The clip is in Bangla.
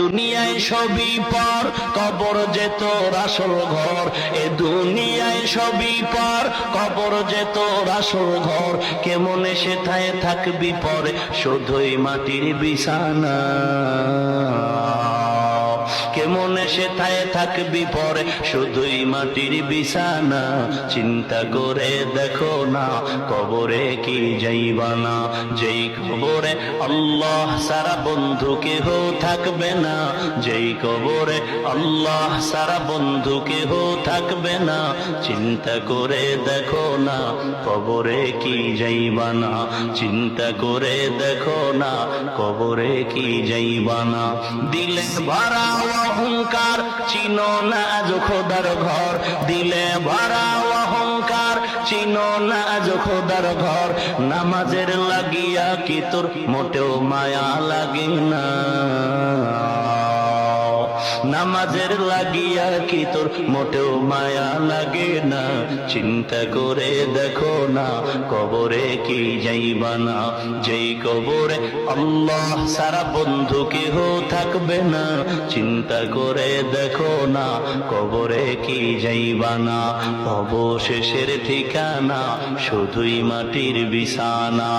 দুনিয়ায় সবই পর, কবর যে তোর আসল ঘর। এ দুনিয়ায় সবই পর, কবর যে তোর আসল ঘর। কেমনে সেথায় থাকবি পরে, শুধুই মাটির বিছানা। কেমনে সেথায় থাকবি পরে, শুধুই মাটির বিছানা। চিন্তা করে দেখো না, কবরে কি যাইবা না। যেই কবরে আল্লাহ সারা বন্ধু কেহ থাকবে না। যেই কবরে আল্লাহ সারা বন্ধু কেহ থাকবে না। চিন্তা করে দেখো না, কবরে কি যাইবা না। চিন্তা করে দেখো না, কবরে কি যাইবা না। দিলে ভরা অহংকার, চিনো না আজ খোদার ঘর। দিলে ভরা অহংকার, চিনো না আজ খোদার ঘর। নামাজের লাগিয়া কি তোর মোটেও মায়া লাগে না। নামাজের লাগিয়া কি তোর মোটেও মায়া লাগে না। চিন্তা করে দেখো না, কবরে কি যাইবা না। যেই কবরে আল্লাহ সারা বন্ধু কেহ থাকবে না। চিন্তা করে দেখো না, কবরে কি যাইবা না। অবশেষের ঠিকানা শুধুই মাটির বিছানা।